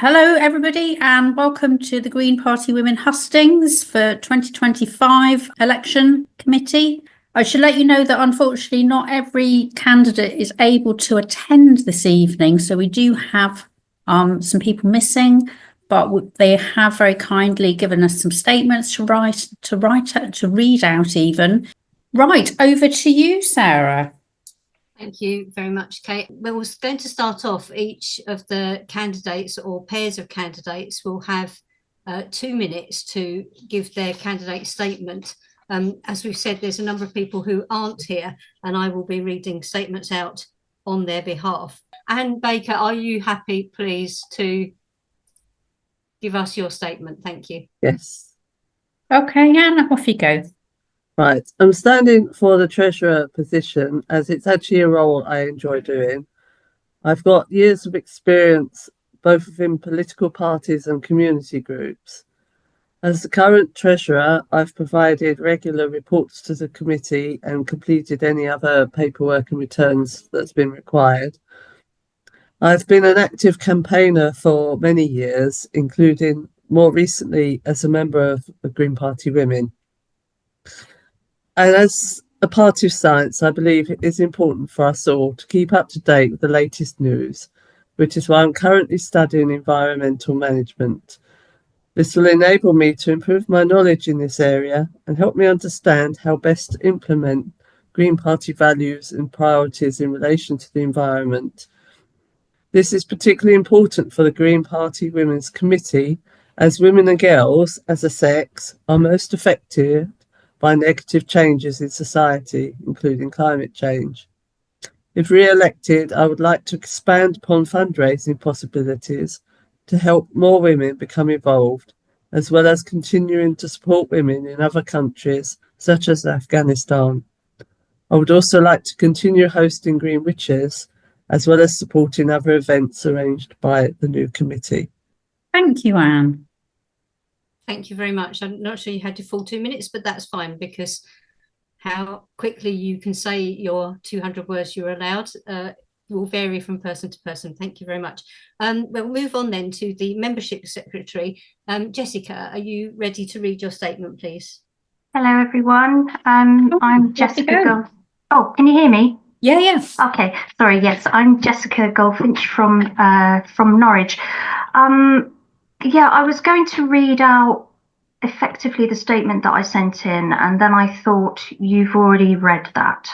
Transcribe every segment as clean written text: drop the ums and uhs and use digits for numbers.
Hello, everybody, and welcome to the Green Party Women Hustings for 2025 election committee. I should let you know that unfortunately not every candidate is able to attend this evening, so we do have some people missing, but they have very kindly given us some statements to read out even. Right, over to you, Sarah. Thank you very much, Kate. We're going to start off. Each of the candidates or pairs of candidates will have 2 minutes to give their candidate statement. As we've said, there's a number of people who aren't here, and I will be reading statements out on their behalf. Anne Baker, are you happy, please, to give us your statement? Thank you. Yes. Okay, Anne, off you go. Right. I'm standing for the treasurer position as it's actually a role I enjoy doing. I've got years of experience both within political parties and community groups. As the current treasurer, I've provided regular reports to the committee and completed any other paperwork and returns that's been required. I've been an active campaigner for many years, including more recently as a member of the Green Party Women. And as a party of science, I believe it is important for us all to keep up to date with the latest news, which is why I'm currently studying environmental management. This will enable me to improve my knowledge in this area and help me understand how best to implement Green Party values and priorities in relation to the environment. This is particularly important for the Green Party Women's Committee, as women and girls, as a sex, are most affected by negative changes in society, including climate change. If re-elected, I would like to expand upon fundraising possibilities to help more women become involved, as well as continuing to support women in other countries, such as Afghanistan. I would also like to continue hosting Green Witches, as well as supporting other events arranged by the new committee. Thank you, Anne. Thank you very much. I'm not sure you had your full 2 minutes, but that's fine, because how quickly you can say your 200 words you're allowed will vary from person to person. Thank you very much. We'll move on then to the membership secretary. Jessica, are you ready to read your statement, please? Hello, everyone. I'm Jessica. Oh, can you hear me? Yeah. Okay, sorry. Yes, I'm Jessica Goldfinch from Norwich. Yeah, I was going to read out effectively the statement that I sent in, and then I thought you've already read that.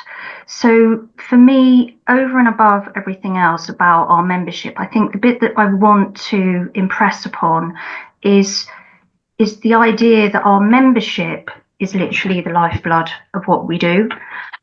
So for me, over and above everything else about our membership, I think the bit that I want to impress upon is the idea that our membership is literally the lifeblood of what we do.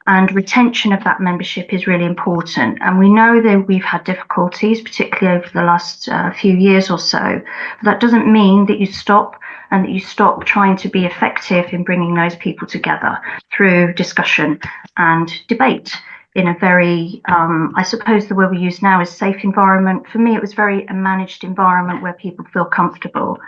And retention of that membership is really important. And we know that we've had difficulties, particularly over the last few years or so. But that doesn't mean that you stop, and that you stop trying to be effective in bringing those people together through discussion and debate in a very, I suppose the word we use now is safe environment. For me, it was very a managed environment where people feel comfortable.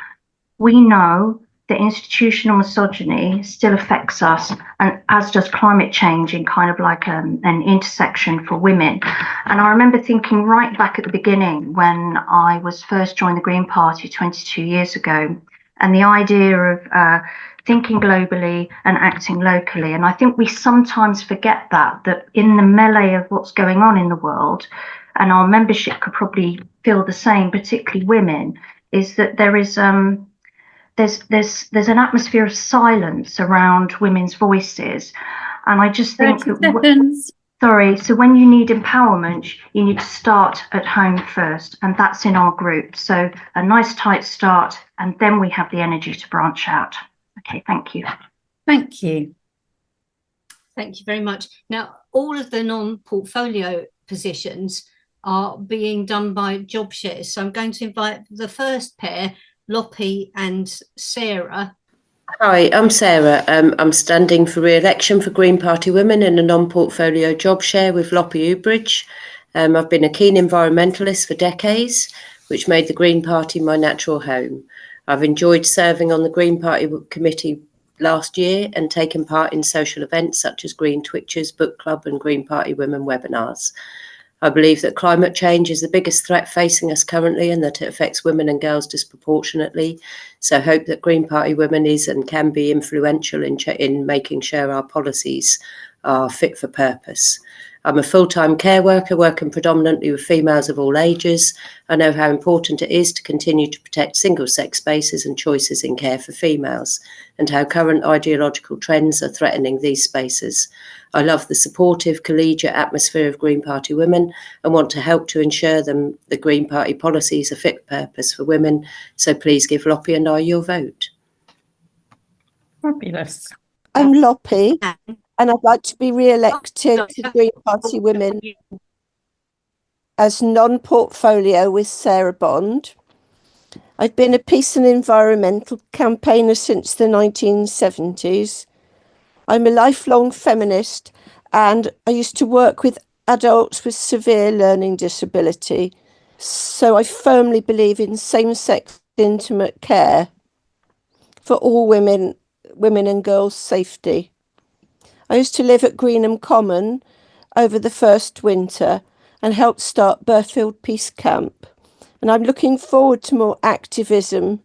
We know that institutional misogyny still affects us, and as does climate change, in kind of like an intersection for women. And I remember thinking right back at the beginning when I was first joined the Green Party 22 years ago, and the idea of thinking globally and acting locally. And I think we sometimes forget that in the melee of what's going on in the world, and our membership could probably feel the same, particularly women, is that there is there's an atmosphere of silence around women's voices. And I just think that so when you need empowerment, you need to start at home first, and that's in our group. So a nice tight start, and then we have the energy to branch out. Okay, thank you. Thank you. Thank you very much. Now, all of the non-portfolio positions are being done by job shares. So I'm going to invite the first pair, Loppy and Sarah. Hi, I'm Sarah. I'm standing for re-election for Green Party Women in a non-portfolio job share with Loppy Ubridge. I've been a keen environmentalist for decades, which made the Green Party my natural home. I've enjoyed serving on the Green Party Committee last year and taken part in social events such as Green Twitches, Book Club and Green Party Women webinars. I believe that climate change is the biggest threat facing us currently and that it affects women and girls disproportionately. So I hope that Green Party Women is and can be influential in making sure our policies are fit for purpose. I'm a full-time care worker working predominantly with females of all ages. I know how important it is to continue to protect single-sex spaces and choices in care for females, and how current ideological trends are threatening these spaces. I love the supportive, collegiate atmosphere of Green Party Women and want to help to ensure the Green Party policies are fit for purpose for women. So please give Loppy and I your vote. Fabulous. I'm Loppy, and I'd like to be re-elected to Green Party Women as non-portfolio with Sarah Bond. I've been a peace and environmental campaigner since the 1970s. I'm a lifelong feminist, and I used to work with adults with severe learning disability. So I firmly believe in same-sex intimate care for all women and girls' safety. I used to live at Greenham Common over the first winter and helped start Burfield Peace Camp. And I'm looking forward to more activism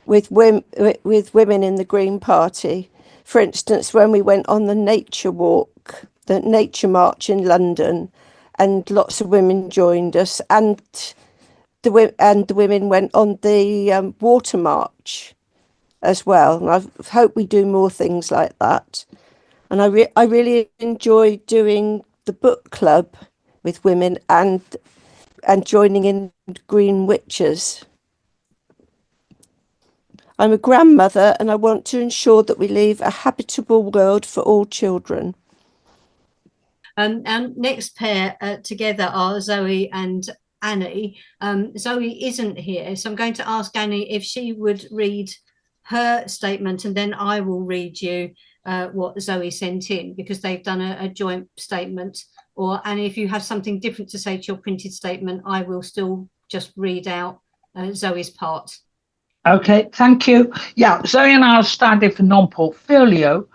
with women in the Green Party. For instance, when we went on the nature walk, the nature march in London, and lots of women joined us, and the women went on the water march as well. And I hope we do more things like that. And I really enjoy doing the book club with women and joining in Green Witches. I'm a grandmother and I want to ensure that we leave a habitable world for all children. And next pair together are Zoe and Annie. Zoe isn't here, so I'm going to ask Annie if she would read her statement, and then I will read you what Zoe sent in, because they've done a joint statement. Or Annie, if you have something different to say to your printed statement, I will still just read out Zoe's part. Okay, thank you. Yeah, Zoe and I are standing for non-portfolio.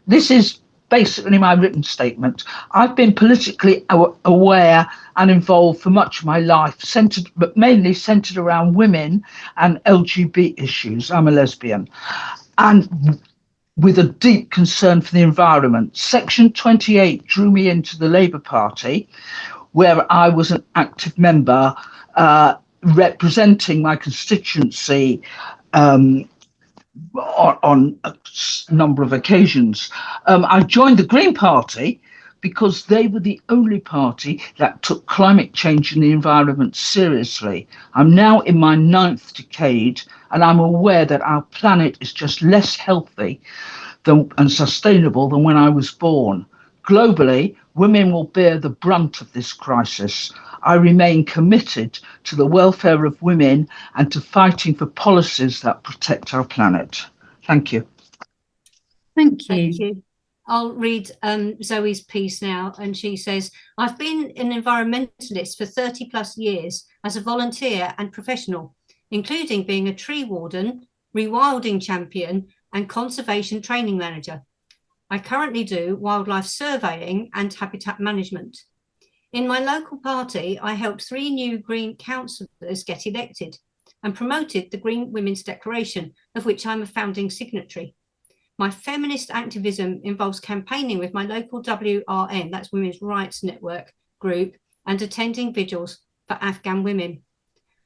This is basically my written statement. I've been politically aware and involved for much of my life, but mainly centred around women and LGBT issues. I'm a lesbian. And with a deep concern for the environment. Section 28 drew me into the Labour Party, where I was an active member representing my constituency on a number of occasions. I joined the Green Party because they were the only party that took climate change and the environment seriously. I'm now in my 9th decade, and I'm aware that our planet is just less healthy and sustainable than when I was born. Globally, women will bear the brunt of this crisis. I remain committed to the welfare of women and to fighting for policies that protect our planet. Thank you. Thank you. Thank you. I'll read Zoe's piece now, and she says, I've been an environmentalist for 30 plus years as a volunteer and professional, including being a tree warden, rewilding champion, and conservation training manager. I currently do wildlife surveying and habitat management. In my local party, I helped 3 new Green councillors get elected and promoted the Green Women's Declaration, of which I'm a founding signatory. My feminist activism involves campaigning with my local WRN, that's Women's Rights Network group, and attending vigils for Afghan women.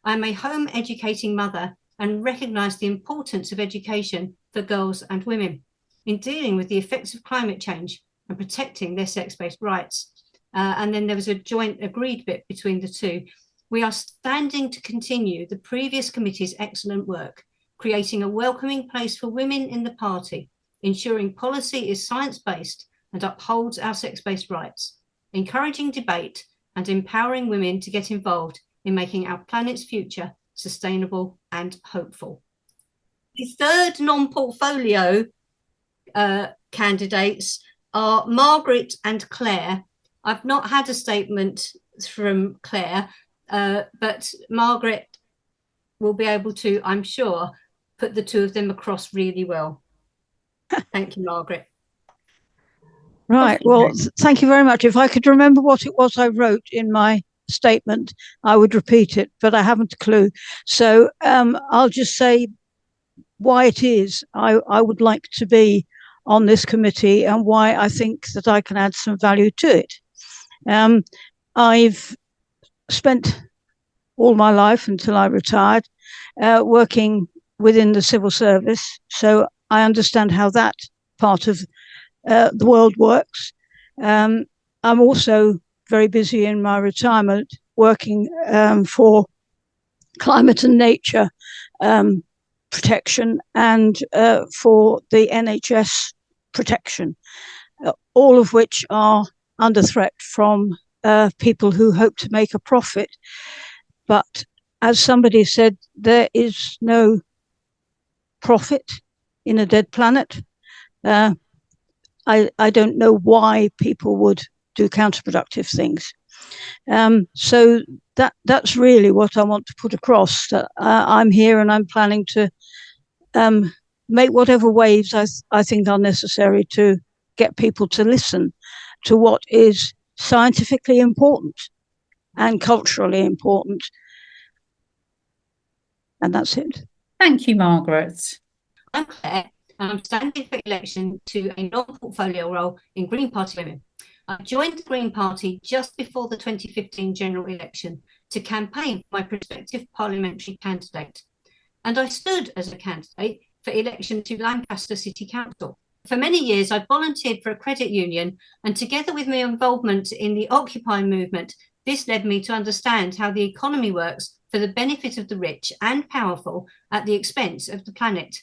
I'm a home educating mother and recognise the importance of education for girls and women in dealing with the effects of climate change and protecting their sex-based rights. And then there was a joint agreed bit between the two. We are standing to continue the previous committee's excellent work, creating a welcoming place for women in the party, ensuring policy is science-based and upholds our sex-based rights, encouraging debate and empowering women to get involved in making our planet's future sustainable and hopeful. The third non-portfolio candidates are Margaret and Claire. I've not had a statement from Claire, but Margaret will be able to, I'm sure, put the two of them across really well. Thank you, Margaret. Right. Well, thank you very much. If I could remember what it was I wrote in my statement, I would repeat it, but I haven't a clue. So I'll just say why it is I would like to be on this committee and why I think that I can add some value to it. I've spent all my life until I retired working within the civil service, so I understand how that part of the world works. I'm also very busy in my retirement working for climate and nature protection and for the NHS protection, all of which are under threat from people who hope to make a profit. But as somebody said, there is no profit in a dead planet. I don't know why people would do counterproductive things. So that's really what I want to put across. I'm here and I'm planning to make whatever waves I think are necessary to get people to listen to what is scientifically important and culturally important. And that's it. Thank you, Margaret. I'm Claire, and I'm standing for election to a non-portfolio role in Green Party Women. I joined the Green Party just before the 2015 general election to campaign for my prospective parliamentary candidate. And I stood as a candidate for election to Lancaster City Council. For many years, I've volunteered for a credit union, and together with my involvement in the Occupy movement, this led me to understand how the economy works for the benefit of the rich and powerful at the expense of the planet.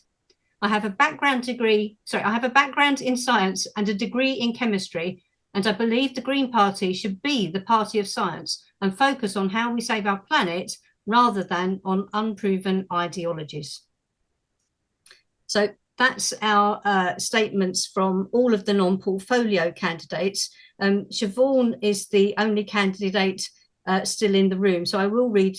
I have a background in science and a degree in chemistry, and I believe the Green Party should be the party of science and focus on how we save our planet rather than on unproven ideologies. So that's our statements from all of the non-portfolio candidates. Siobhan is the only candidate still in the room, so I will read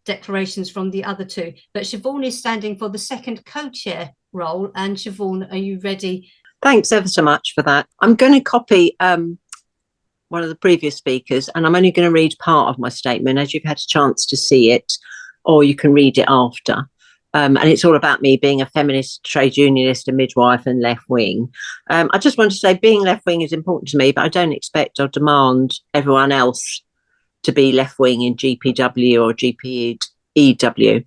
declarations from the other two. But Siobhan is standing for the second co-chair role. And Siobhan, are you ready? Thanks ever so much for that. I'm going to copy one of the previous speakers, and I'm only going to read part of my statement as you've had a chance to see it, or you can read it after. And it's all about me being a feminist, trade unionist, a midwife and left-wing. I just want to say being left-wing is important to me, but I don't expect or demand everyone else to be left-wing in GPW or GPEW.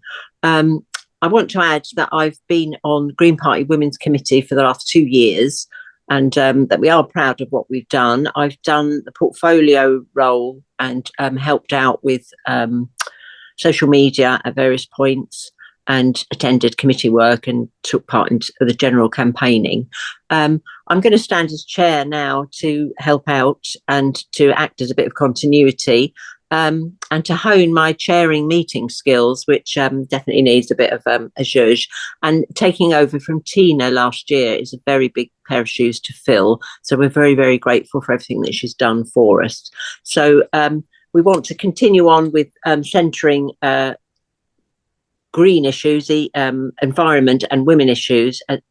I want to add that I've been on Green Party Women's Committee for the last 2 years, and that we are proud of what we've done. I've done the portfolio role and helped out with social media at various points, and attended committee work and took part in the general campaigning. I'm going to stand as chair now to help out and to act as a bit of continuity, and to hone my chairing meeting skills, which definitely needs a bit of a zhuzh. And taking over from Tina last year is a very big pair of shoes to fill. So we're very, very grateful for everything that she's done for us. So we want to continue on with centering green issues, the environment and women issues, and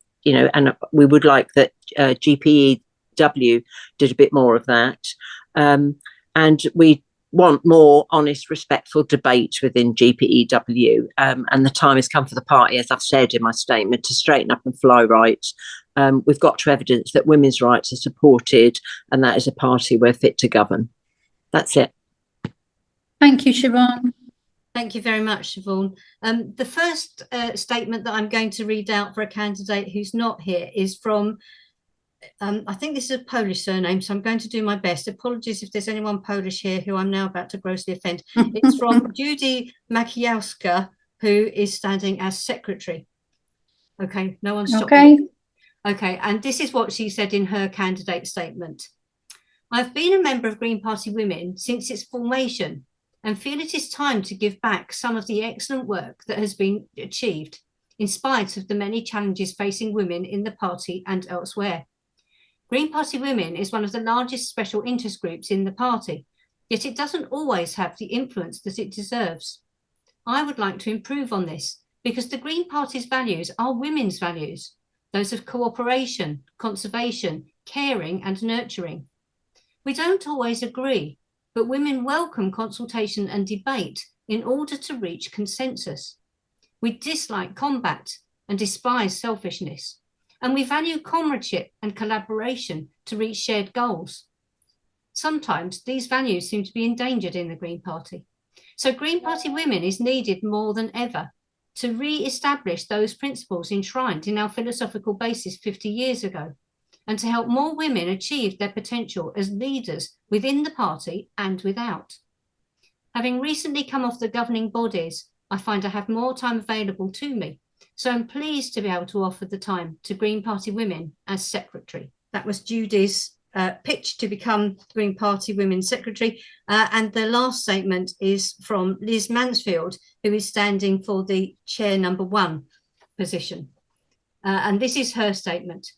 we would like that GPEW did a bit more of that. And we want more honest, respectful debate within GPEW. And the time has come for the party, as I've said in my statement, to straighten up and fly right. We've got to evidence that women's rights are supported, and that is a party we're fit to govern. That's it. Thank you, Siobhan. Thank you very much, Siobhan. The first statement that I'm going to read out for a candidate who's not here is from, I think this is a Polish surname, so I'm going to do my best. Apologies if there's anyone Polish here who I'm now about to grossly offend. It's from Judy Makielska, who is standing as secretary. Okay, no one's stopped me. Okay, and this is what she said in her candidate statement. I've been a member of Green Party Women since its formation, and feel it is time to give back some of the excellent work that has been achieved, in spite of the many challenges facing women in the party and elsewhere. Green Party Women is one of the largest special interest groups in the party, yet it doesn't always have the influence that it deserves. I would like to improve on this, because the Green Party's values are women's values. those of cooperation, conservation, caring and nurturing. We don't always agree, but women welcome consultation and debate in order to reach consensus. We dislike combat and despise selfishness, and we value comradeship and collaboration to reach shared goals. Sometimes these values seem to be endangered in the Green Party. So Green Party Women is needed more than ever to re-establish those principles enshrined in our philosophical basis 50 years ago, and to help more women achieve their potential as leaders within the party and without. Having recently come off the governing bodies, I find I have more time available to me. So I'm pleased to be able to offer the time to Green Party Women as Secretary. That was Judy's pitch to become Green Party Women's Secretary. And the last statement is from Liz Mansfield, who is standing for the Chair number 1 position. And this is her statement.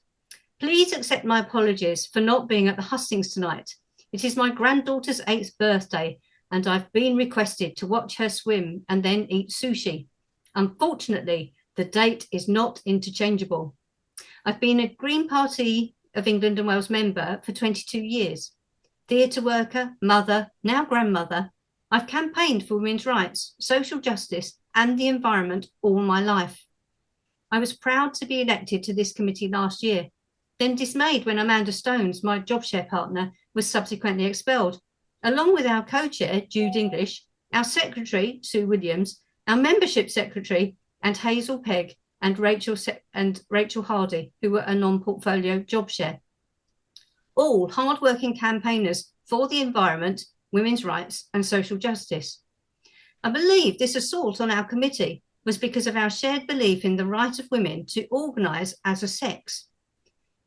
Please accept my apologies for not being at the hustings tonight. It is my granddaughter's 8th birthday, and I've been requested to watch her swim and then eat sushi. Unfortunately, the date is not interchangeable. I've been a Green Party of England and Wales member for 22 years. Theatre worker, mother, now grandmother. I've campaigned for women's rights, social justice and the environment all my life. I was proud to be elected to this committee last year, then dismayed when Amanda Stones, my job share partner, was subsequently expelled, along with our co-chair, Jude English, our secretary, Sue Williams, our membership secretary, and Hazel Pegg and Rachel Hardy, who were a non-portfolio job share. All hard-working campaigners for the environment, women's rights and social justice. I believe this assault on our committee was because of our shared belief in the right of women to organise as a sex.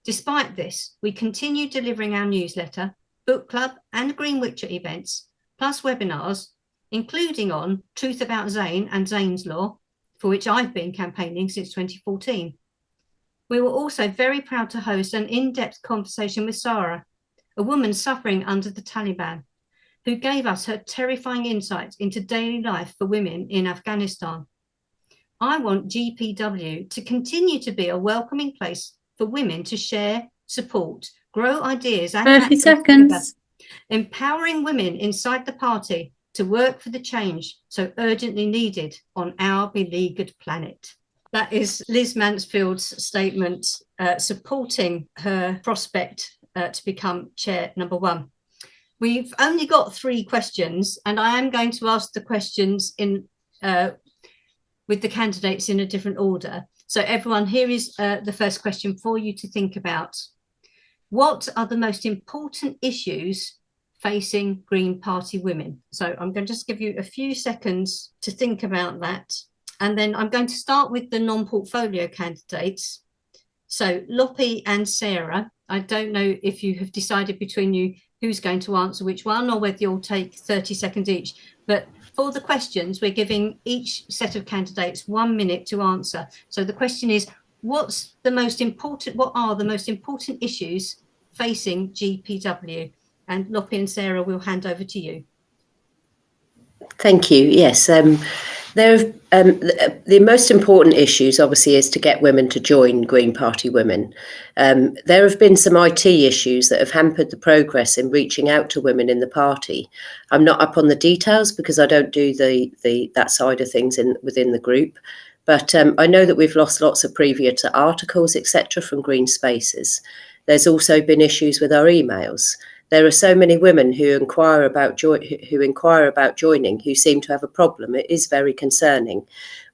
Despite this, we continue delivering our newsletter, book club and Green Witcher events, plus webinars, including on Truth About Zane and Zane's Law, for which I've been campaigning since 2014. We were also very proud to host an in-depth conversation with Sarah, a woman suffering under the Taliban, who gave us her terrifying insights into daily life for women in Afghanistan. I want GPW to continue to be a welcoming place for women to share, support, grow ideas and 30 seconds. Empowering women inside the party to work for the change so urgently needed on our beleaguered planet. That is Liz Mansfield's statement supporting her prospect to become chair number 1. We've only got 3 questions, and I am going to ask the questions in with the candidates in a different order. So everyone, here is the first question for you to think about. What are the most important issues facing Green Party women? So I'm going to just give you a few seconds to think about that. And then I'm going to start with the non-portfolio candidates. So Loppy and Sarah, I don't know if you have decided between you who's going to answer which one or whether you'll take 30 seconds each. But for the questions, we're giving each set of candidates 1 minute to answer. So the question is, what are the most important issues facing GPW? And Loppy and Sarah, will hand over to you. Thank you. Yes, the most important issues obviously is to get women to join Green Party Women. There have been some IT issues that have hampered the progress in reaching out to women in the party. I'm not up on the details because I don't do that side of things within the group, but I know that we've lost lots of previous articles, etc., from Green Spaces. There's also been issues with our emails. There are so many women who inquire about joining who seem to have a problem. It is very concerning.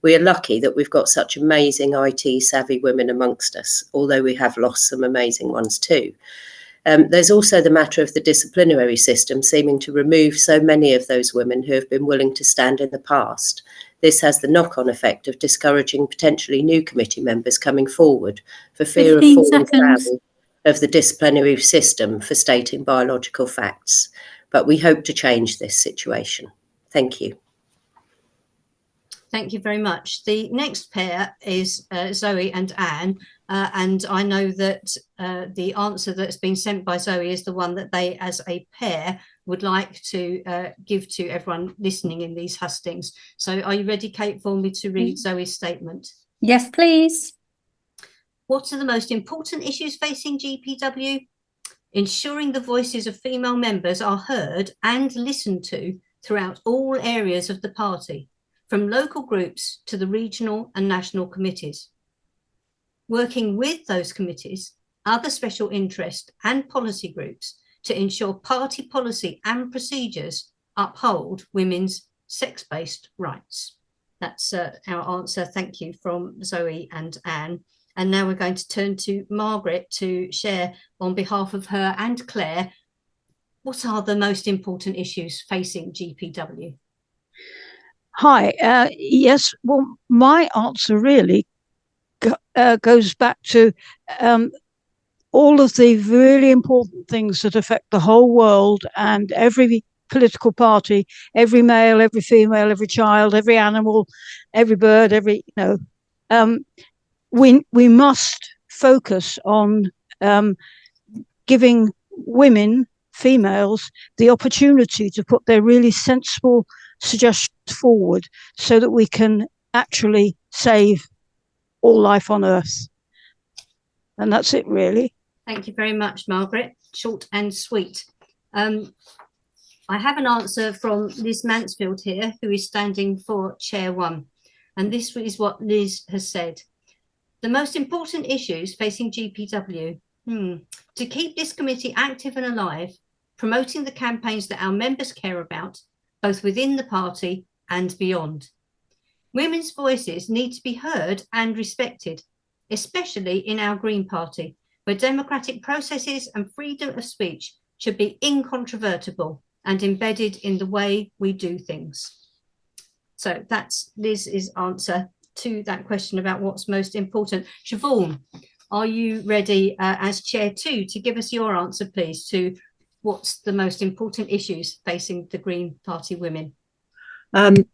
We are lucky that we've got such amazing IT savvy women amongst us, although we have lost some amazing ones too. There's also the matter of the disciplinary system seeming to remove so many of those women who have been willing to stand in the past. This has the knock-on effect of discouraging potentially new committee members coming forward for fear of falling foul of the disciplinary system for stating biological facts. But we hope to change this situation. Thank you. Thank you very much. The next pair is Zoe and Anne, and I know that the answer that's been sent by Zoe is the one that they as a pair would like to give to everyone listening in these hustings. So are you ready, Kate, for me to read Zoe's statement? Yes, please. What are the most important issues facing GPW? Ensuring the voices of female members are heard and listened to throughout all areas of the party, from local groups to the regional and national committees. Working with those committees, other special interest and policy groups to ensure party policy and procedures uphold women's sex-based rights. That's our answer. Thank you from Zoe and Anne. And now we're going to turn to Margaret to share on behalf of her and Claire, what are the most important issues facing GPW? Hi, yes, well, my answer really goes back to all of the really important things that affect the whole world and every political party, every male, every female, every child, every animal, every bird, we must focus on giving women, females, the opportunity to put their really sensible suggestions forward so that we can actually save all life on Earth. And that's it, really. Thank you very much, Margaret. Short and sweet. I have an answer from Liz Mansfield here, who is standing for Chair 1. And this is what Liz has said. The most important issues facing GPW, to keep this committee active and alive, promoting the campaigns that our members care about, both within the party and beyond. Women's voices need to be heard and respected, especially in our Green Party, where democratic processes and freedom of speech should be incontrovertible and embedded in the way we do things. So that's Liz's answer to that question about what's most important. Siobhan, are you ready as Chair 2 to give us your answer, please, to what's the most important issues facing the Green Party women? I'm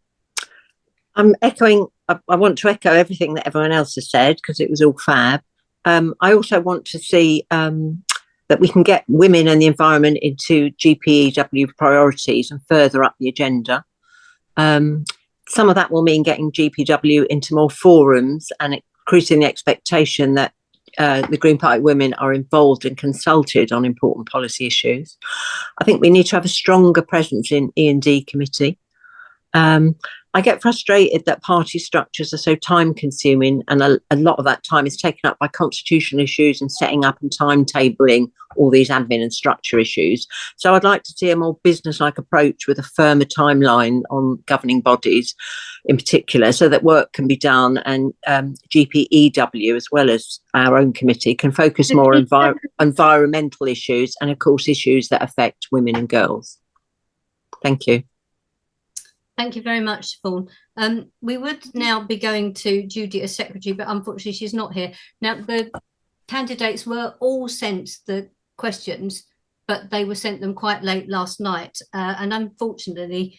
echoing, I want to echo everything that everyone else has said because it was all fab. I also want to see that we can get women and the environment into GPW priorities and further up the agenda. Some of that will mean getting GPW into more forums and increasing the expectation that the Green Party women are involved and consulted on important policy issues. I think we need to have a stronger presence in E&D committee. I get frustrated that party structures are so time consuming and a lot of that time is taken up by constitutional issues and setting up and timetabling all these admin and structure issues. So I'd like to see a more business-like approach with a firmer timeline on governing bodies in particular so that work can be done and GPEW as well as our own committee can focus more on environmental issues and of course issues that affect women and girls. Thank you. Thank you very much, Siobhan. We would now be going to Judy as secretary, but unfortunately she's not here. Now, the candidates were all sent the questions, but they were sent them quite late last night. And unfortunately,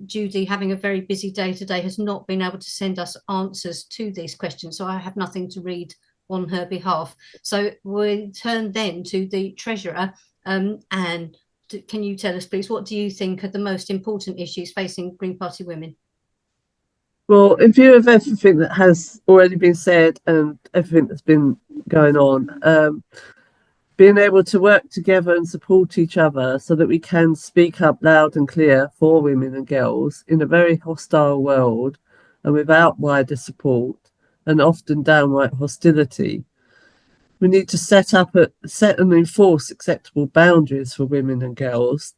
Judy, having a very busy day today, has not been able to send us answers to these questions. So I have nothing to read on her behalf. So we turn then to the treasurer, and can you tell us, please, what do you think are the most important issues facing Green Party women? Well, in view of everything that has already been said and everything that's been going on, being able to work together and support each other so that we can speak up loud and clear for women and girls in a very hostile world and without wider support and often downright hostility. We need to set and enforce acceptable boundaries for women and girls.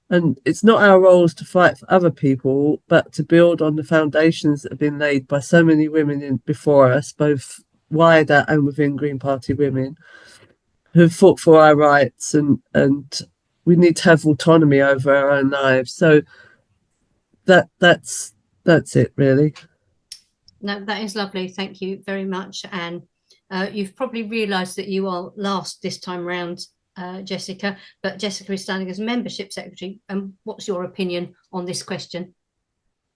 And it's not our roles to fight for other people, but to build on the foundations that have been laid by so many women before us, both wider and within Green Party women, who've fought for our rights, and we need to have autonomy over our own lives. So that's it, really. No, that is lovely. Thank you very much, Anne. You've probably realised that you are last this time round, Jessica, but Jessica is standing as membership secretary. What's your opinion on this question?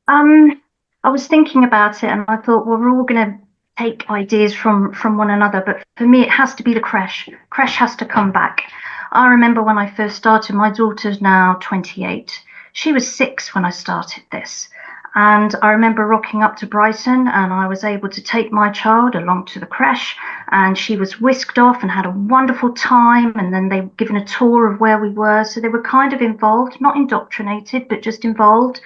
I was thinking about it and I thought, well, we're all going to take ideas from one another, but for me, it has to be the creche. Creche has to come back. I remember when I first started, my daughter's now 28. She was 6 when I started this. And I remember rocking up to Brighton, and I was able to take my child along to the creche, and she was whisked off and had a wonderful time. And then they were given a tour of where we were. So they were kind of involved, not indoctrinated, but just involved,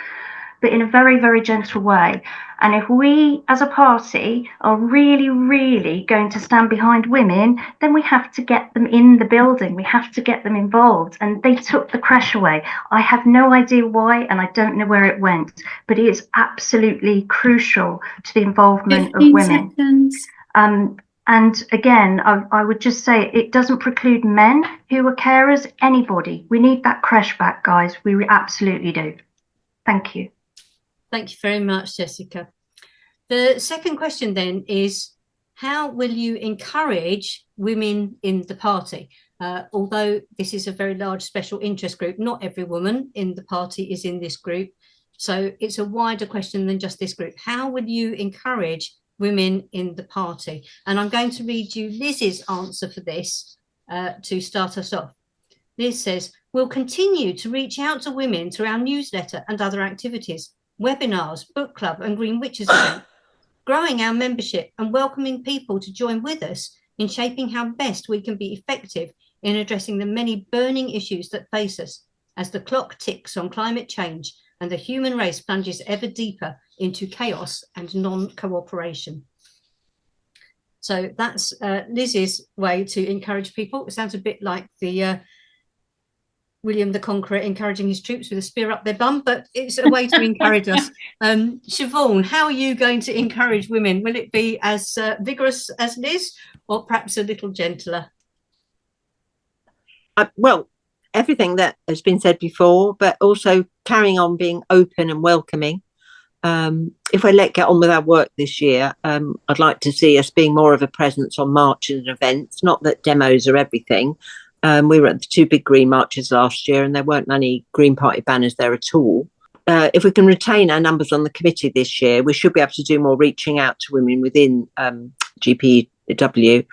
but in a very, very gentle way. And if we as a party are really, really going to stand behind women, then we have to get them in the building. We have to get them involved. And they took the creche away. I have no idea why, and I don't know where it went, but it is absolutely crucial to the involvement of women. Seconds. And again, I would just say it doesn't preclude men who are carers, anybody. We need that creche back, guys. We absolutely do. Thank you. Thank you very much, Jessica. The second question then is, how will you encourage women in the party? Although this is a very large special interest group, not every woman in the party is in this group. So it's a wider question than just this group. How will you encourage women in the party? And I'm going to read you Liz's answer for this to start us off. Liz says, we'll continue to reach out to women through our newsletter and other activities, webinars, book club and Green Witches event, growing our membership and welcoming people to join with us in shaping how best we can be effective in addressing the many burning issues that face us as the clock ticks on climate change and the human race plunges ever deeper into chaos and non-cooperation. So that's Liz's way to encourage people. It sounds a bit like the William the Conqueror encouraging his troops with a spear up their bum, but it's a way to encourage us. Siobhan, how are you going to encourage women? Will it be as vigorous as Liz, or perhaps a little gentler? Well, everything that has been said before, but also carrying on being open and welcoming. If we get on with our work this year, I'd like to see us being more of a presence on marches and events. Not that demos are everything. We were at the 2 big Green marches last year and there weren't any Green Party banners there at all. If we can retain our numbers on the committee this year, we should be able to do more reaching out to women within GPW,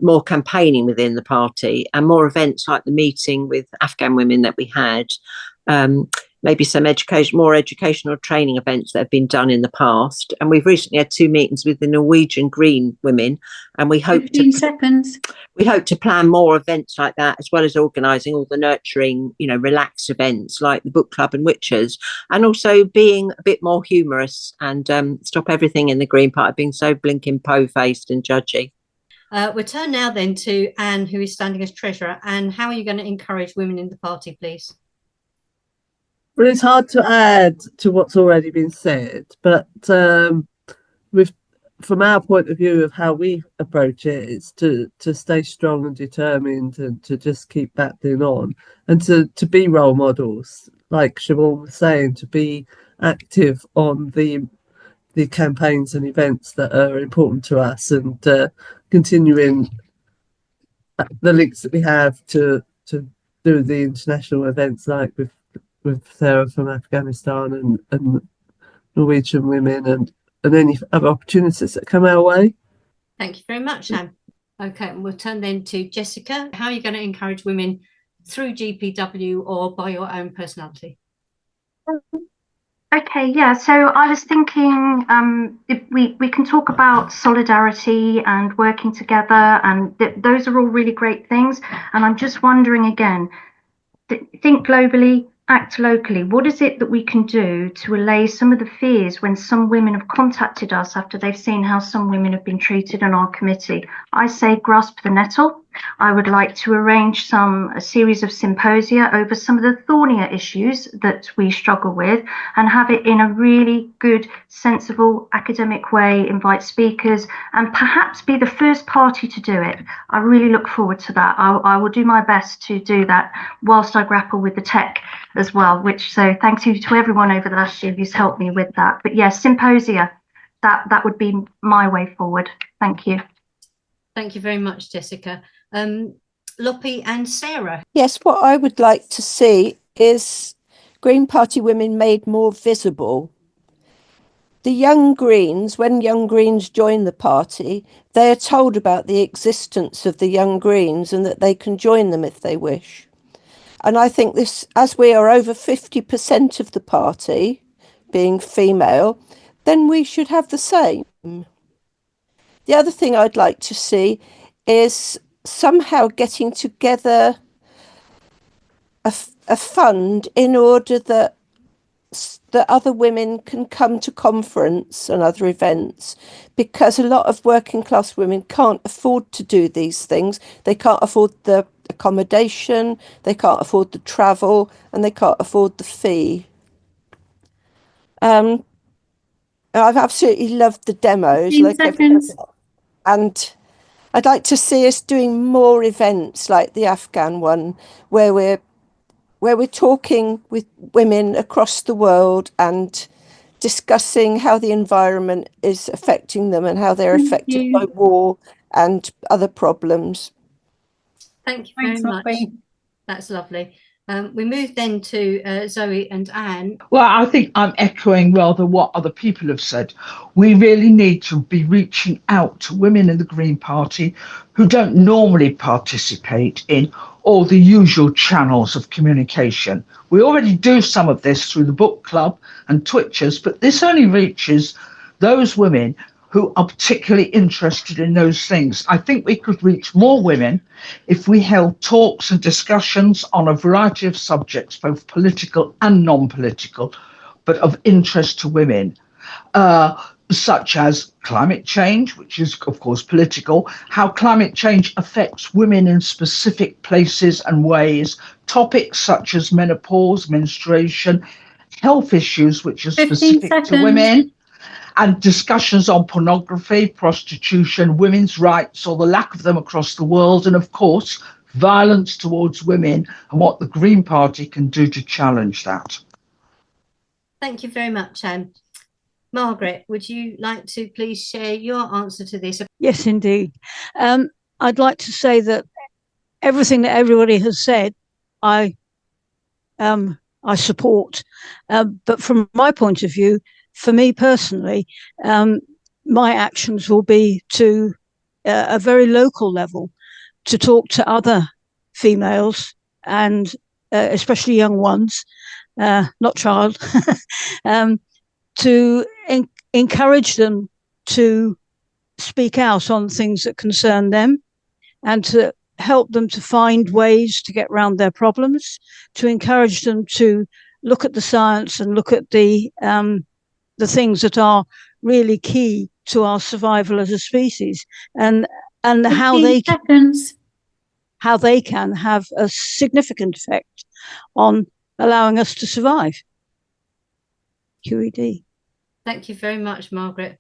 more campaigning within the party, and more events like the meeting with Afghan women that we had. Maybe some more educational training events that have been done in the past. And we've recently had 2 meetings with the Norwegian Green women, and we hope to plan more events like that, as well as organising all the nurturing, relaxed events like the book club and witches, and also being a bit more humorous and stop everything in the Green Party being so blinking po-faced and judgy. We'll turn now then to Anne, who is standing as treasurer. Anne, how are you going to encourage women in the party, please? Well, it's hard to add to what's already been said, but from our point of view of how we approach it, it's to stay strong and determined and to just keep battling on and to be role models, like Siobhan was saying, to be active on the campaigns and events that are important to us, and continuing the links that we have to do the international events like with Sarah from Afghanistan and Norwegian women and any other opportunities that come our way. Thank you very much, Anne. Okay, and we'll turn then to Jessica. How are you going to encourage women through GPW or by your own personality? Okay, yeah, so I was thinking if we can talk about solidarity and working together, and those are all really great things. And I'm just wondering again, think globally, act locally. What is it that we can do to allay some of the fears when some women have contacted us after they've seen how some women have been treated on our committee? I say grasp the nettle. I would like to arrange a series of symposia over some of the thornier issues that we struggle with, and have it in a really good, sensible, academic way, invite speakers, and perhaps be the first party to do it. I really look forward to that. I will do my best to do that whilst I grapple with the tech as well, so thank you to everyone over the last year who's helped me with that. But yeah, symposia, that would be my way forward. Thank you. Thank you very much, Jessica. Loppy and Sarah. Yes, what I would like to see is Green Party women made more visible. The Young Greens, when Young Greens join the party, they are told about the existence of the Young Greens and that they can join them if they wish. And I think this, as we are over 50% of the party, being female, then we should have the same. The other thing I'd like to see is somehow getting together a fund in order that other women can come to conference and other events, because a lot of working class women can't afford to do these things. They can't afford the accommodation, they can't afford the travel, and they can't afford the fee. I've absolutely loved the demos, and I'd like to see us doing more events like the Afghan one, where we're talking with women across the world and discussing how the environment is affecting them and how they're affected by war and other problems. Thank you very much. That's lovely. We move then to Zoe and Anne. Well, I think I'm echoing rather what other people have said. We really need to be reaching out to women in the Green Party who don't normally participate in all the usual channels of communication. We already do some of this through the book club and Twitchers, but this only reaches those women who are particularly interested in those things. I think we could reach more women if we held talks and discussions on a variety of subjects, both political and non-political, but of interest to women, such as climate change, which is, of course, political, how climate change affects women in specific places and ways, topics such as menopause, menstruation, health issues, which are specific to women, and discussions on pornography, prostitution, women's rights, or the lack of them across the world, and of course, violence towards women and what the Green Party can do to challenge that. Thank you very much, Anne. Margaret, would you like to please share your answer to this? Yes, indeed. I'd like to say that everything that everybody has said, I support. But from my point of view, for me personally, my actions will be to a very local level, to talk to other females and especially young ones, not child, to encourage them to speak out on things that concern them and to help them to find ways to get around their problems, to encourage them to look at the science and look at the things that are really key to our survival as a species, and how they can have a significant effect on allowing us to survive. QED. Thank you very much, Margaret.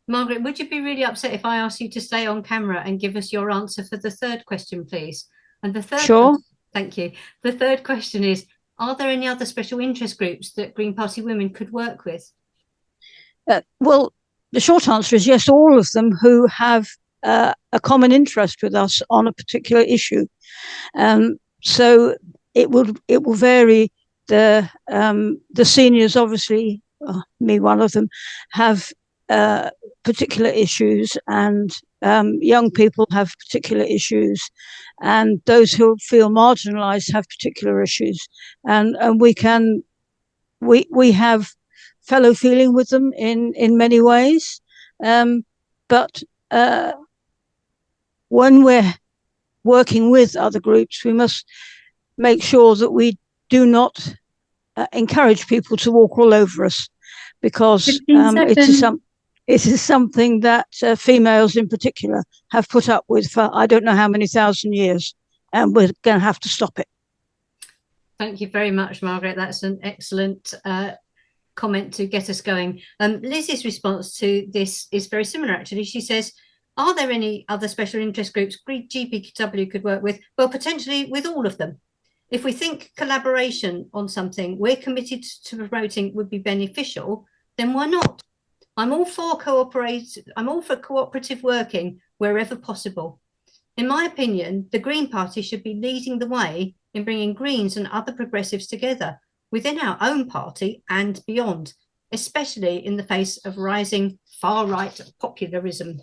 Margaret, would you be really upset if I asked you to stay on camera and give us your answer for the third question, please? And the third Sure. Thank you. The third question is, are there any other special interest groups that Green Party women could work with? Well, the short answer is yes, all of them who have a common interest with us on a particular issue. So it will vary. The seniors, obviously, me one of them, have particular issues, and young people have particular issues, and those who feel marginalised have particular issues, and we have fellow feeling with them in many ways, but when we're working with other groups, we must make sure that we do not encourage people to walk all over us, because it is something that females in particular have put up with for I don't know how many thousand years, and we're going to have to stop it. Thank you very much, Margaret. That's an excellent comment to get us going. Liz's response to this is very similar, actually. She says, are there any other special interest groups GPW could work with? Well, potentially with all of them. If we think collaboration on something we're committed to promoting would be beneficial, then why not? I'm all for cooperative working wherever possible. In my opinion, the Green Party should be leading the way in bringing Greens and other progressives together within our own party and beyond, especially in the face of rising far-right popularism.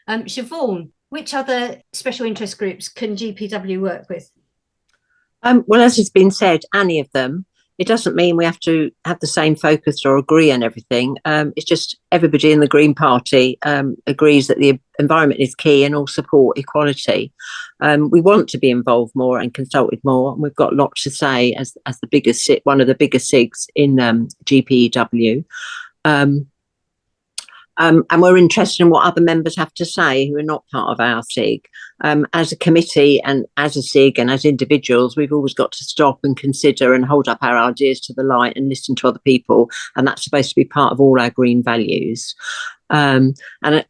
Siobhan, which other special interest groups can GPW work with? Well, as has been said, any of them. It doesn't mean we have to have the same focus or agree on everything. It's just everybody in the Green Party agrees that the environment is key and all support equality. We want to be involved more and consulted more, and we've got lots to say as the biggest one of the biggest SIGs in GPW. And we're interested in what other members have to say who are not part of our SIG. As a committee and as a SIG and as individuals, we've always got to stop and consider and hold up our ideas to the light and listen to other people. And that's supposed to be part of all our green values. And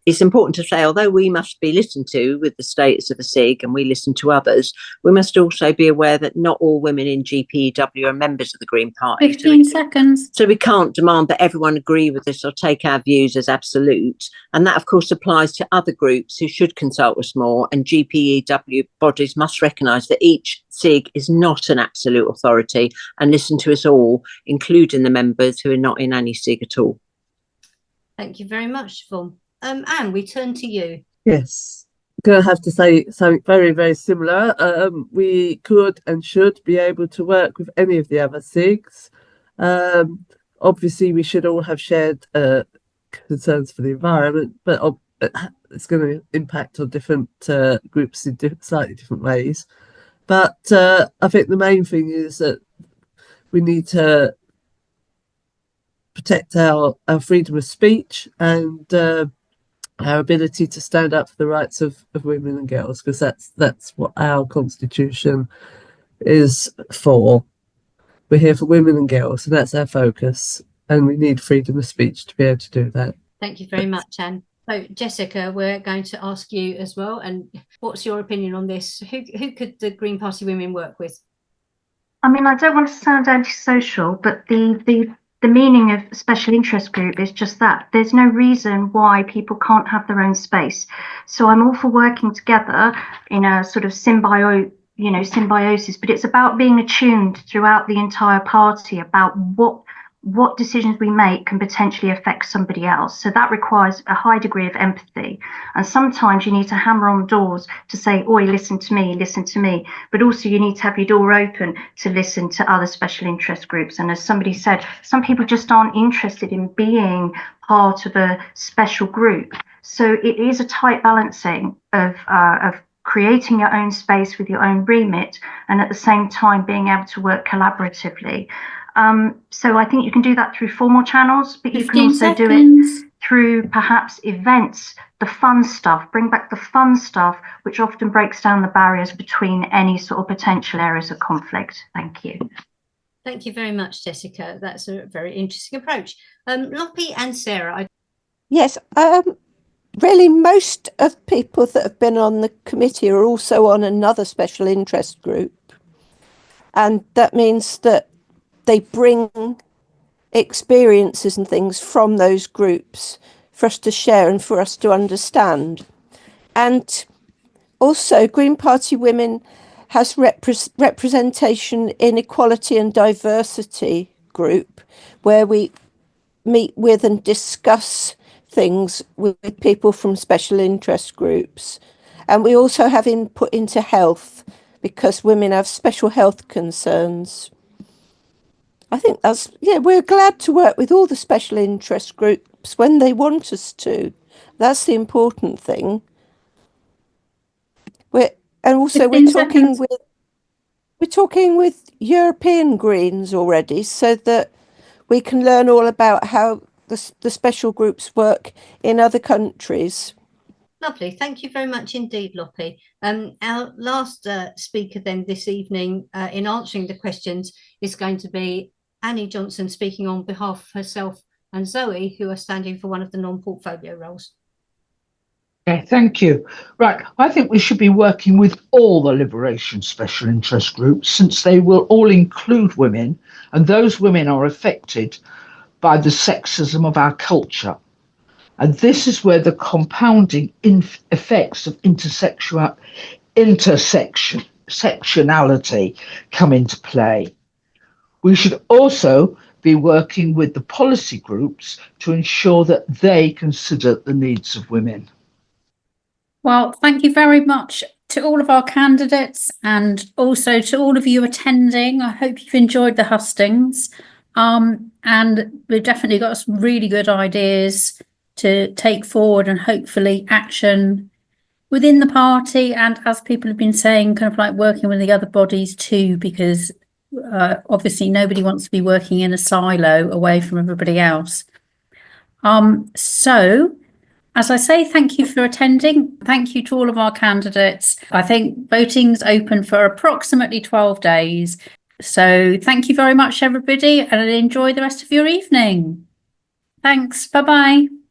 it's important to say, although we must be listened to with the status of a SIG and we listen to others, we must also be aware that not all women in GPW are members of the Green Party. 15 seconds. So we can't demand that everyone agree with us or take our views as absolute. And that, of course, applies to other groups who should consult us more. And GPW bodies must recognise that each SIG is not an absolute authority and listen to us all, including the members who are not in any SIG at all. Thank you very much, Yvonne. Anne, we turn to you. Yes, I'm going to have to say something very, very similar. We could and should be able to work with any of the other SIGs. Obviously, we should all have shared concerns for the environment, but it's going to impact on different groups in slightly different ways. But I think the main thing is that we need to protect our freedom of speech and our ability to stand up for the rights of women and girls, because that's what our constitution is for. We're here for women and girls, and that's our focus, and we need freedom of speech to be able to do that. Thank you very much, Anne. So, Jessica, we're going to ask you as well, and what's your opinion on this? Who could the Green Party women work with? I mean, I don't want to sound antisocial, but the meaning of special interest group is just that. There's no reason why people can't have their own space. So I'm all for working together in a sort of symbiosis, but it's about being attuned throughout the entire party about what decisions we make can potentially affect somebody else. So that requires a high degree of empathy. And sometimes you need to hammer on doors to say, oi, listen to me. But also you need to have your door open to listen to other special interest groups. And as somebody said, some people just aren't interested in being part of a special group. So it is a tight balancing of creating your own space with your own remit and at the same time being able to work collaboratively. So I think you can do that through formal channels, but you can also do it through perhaps events, the fun stuff, bring back the fun stuff, which often breaks down the barriers between any sort of potential areas of conflict. Thank you. Thank you very much, Jessica. That's a very interesting approach. Loppy and Sarah. Yes, really most of people that have been on the committee are also on another special interest group. And that means that they bring experiences and things from those groups for us to share and for us to understand. And also Green Party Women has representation in Equality and Diversity group, where we meet with and discuss things with people from special interest groups. And we also have input into health, because women have special health concerns. I think we're glad to work with all the special interest groups when they want us to. That's the important thing. We're talking with European Greens already, so that we can learn all about how the special groups work in other countries. Lovely. Thank you very much indeed, Loppy. Our last speaker then this evening in answering the questions is going to be Annie Johnson, speaking on behalf of herself and Zoe, who are standing for one of the non-portfolio roles. Okay, thank you. Right, I think we should be working with all the liberation special interest groups, since they will all include women, and those women are affected by the sexism of our culture. And this is where the compounding effects of intersectionality come into play. We should also be working with the policy groups to ensure that they consider the needs of women. Well, thank you very much to all of our candidates and also to all of you attending. I hope you've enjoyed the hustings. And we've definitely got some really good ideas to take forward and hopefully action within the party. And as people have been saying, kind of like working with the other bodies too, because obviously nobody wants to be working in a silo away from everybody else. So as I say, thank you for attending. Thank you to all of our candidates. I think voting's open for approximately 12 days. So thank you very much, everybody, and enjoy the rest of your evening. Thanks. Bye-bye.